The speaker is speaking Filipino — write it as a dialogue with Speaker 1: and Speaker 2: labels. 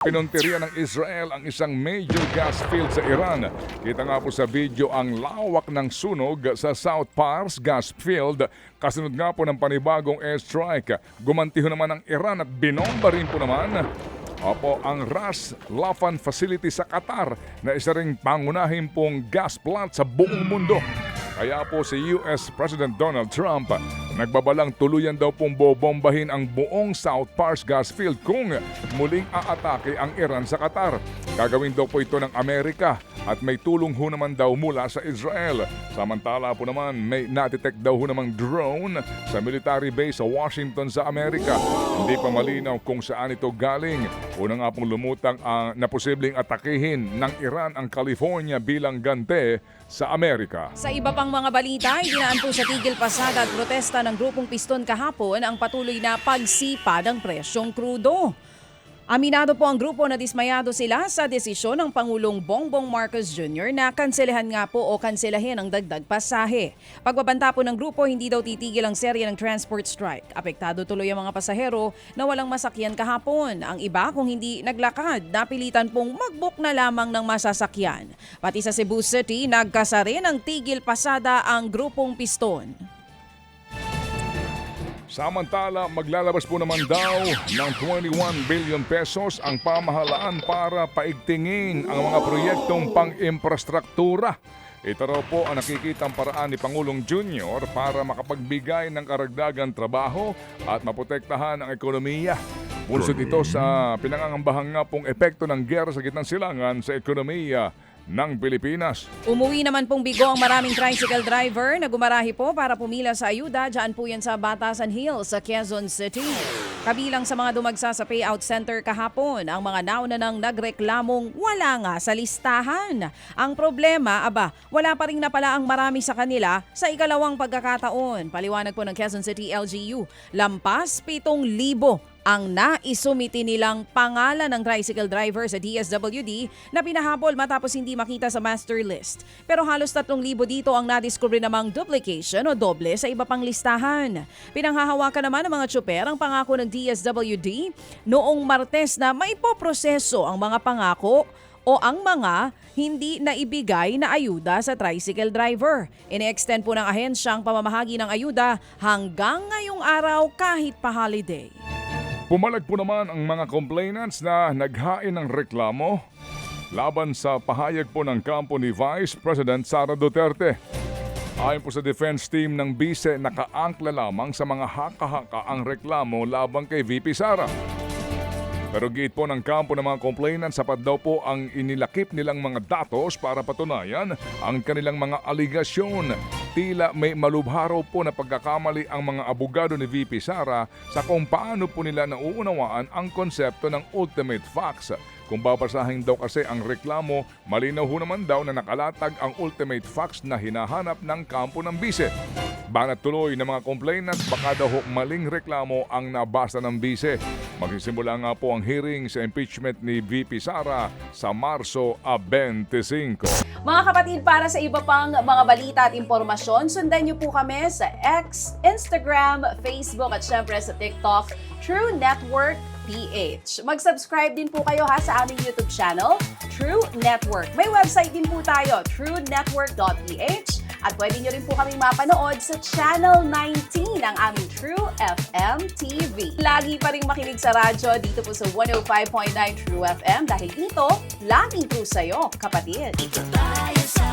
Speaker 1: Pinuntirya ng Israel ang isang major gas field sa Iran. Kita nga po sa video ang lawak ng sunog sa South Pars gas field. Kasunod nga po ng panibagong airstrike. Gumantiho naman ang Iran at binomba rin po naman ang Ras Laffan facility sa Qatar na isa ring pangunahing pong gas plant sa buong mundo. Kaya po si US President Donald Trump nagbabalang tuluyan daw pong bobombahin ang buong South Pars gas field kung muling aatake ang Iran sa Qatar. Gagawin daw po ito ng Amerika at may tulong ho naman daw mula sa Israel. Samantala po naman may na-detect daw ho namang drone sa military base sa Washington sa Amerika. Hindi pa malinaw kung saan ito galing. Una nga pong lumutang na posibleng atakihin ng Iran ang California bilang gante sa Amerika.
Speaker 2: Sa iba pang mga balita, idinaan po sa tigil pasada at protesta ng grupong Piston kahapon ang patuloy na pagsipa ng presyong krudo. Aminado po ang grupo na dismayado sila sa desisyon ng Pangulong Bongbong Marcos Jr. na kanselahan nga po o kanselahin ang dagdag pasahe. Pagbabanta po ng grupo, hindi daw titigil ang serye ng transport strike. Apektado tuloy ang mga pasahero na walang masakyan kahapon. Ang iba kung hindi naglakad, napilitan pong mag-book na lamang ng masasakyan. Pati sa Cebu City, nagkasa rin ng tigil pasada ang grupong Piston.
Speaker 1: Samantala, maglalabas po naman daw ng 21 billion pesos ang pamahalaan para paigtingin ang mga proyektong pang-infrastruktura. Ito raw po ang nakikitang paraan ni Pangulong Junior para makapagbigay ng karagdagang trabaho at maprotektahan ang ekonomiya. Bunsod ito sa pinangangambahang nga pong epekto ng giyera sa gitnang silangan sa ekonomiya ng Pilipinas.
Speaker 2: Umuwi naman pong bigo ang maraming tricycle driver na gumarahi po para pumila sa ayuda. Diyan po yan sa Batasan Hills sa Quezon City. Kabilang sa mga dumagsa sa payout center kahapon, ang mga nauna nang nagreklamong wala nga sa listahan. Ang problema, wala pa rin na pala ang marami sa kanila sa ikalawang pagkakataon. Paliwanag po ng Quezon City LGU, lampas 7,000 ang naisumiti nilang pangalan ng tricycle driver sa DSWD na pinahabol matapos hindi makita sa master list. Pero halos 3,000 dito ang nadiskubre namang duplication o doble sa iba pang listahan. Pinanghahawakan naman ng mga tsuper ang pangako ng DSWD noong Martes na may poproseso ang mga pangako o ang mga hindi naibigay na ayuda sa tricycle driver. Ine-extend po ng ahensya ang pamamahagi ng ayuda hanggang ngayong araw kahit pa holiday.
Speaker 1: Pumalag po naman ang mga complainants na naghain ng reklamo laban sa pahayag po ng kampo ni Vice President Sara Duterte. Ayon po sa defense team ng bise, nakaangkla lamang sa mga haka-haka ang reklamo labang kay VP Sara. Pero giit po ng kampo ng mga complainants, sapat daw po ang inilakip nilang mga datos para patunayan ang kanilang mga aligasyon. Tila may malubharaw po na pagkakamali ang mga abogado ni VP Sara sa kung paano po nila nauunawaan ang konsepto ng ultimate facts. Kung babasahin daw kasi ang reklamo, malinaw ho naman daw na nakalatag ang ultimate facts na hinahanap ng kampo ng bise. Banat tuloy ng mga complainants, baka daw maling reklamo ang nabasa ng bise. Magsisimula nga po ang hearing sa impeachment ni VP Sara sa Marso 25.
Speaker 2: Mga kapatid, para sa iba pang mga balita at impormasyon, sundan niyo po kami sa X, Instagram, Facebook at syempre sa TikTok, True Network PH. Mag-subscribe din po kayo sa aming YouTube channel, True Network. May website din po tayo, truenetwork.ph. At pwede nyo rin po kaming mapanood sa Channel 19 ng aming True FM TV. Lagi pa rin makinig sa radyo dito po sa 105.9 True FM dahil ito, laging true sa'yo, kapatid.
Speaker 3: Dito tayo sa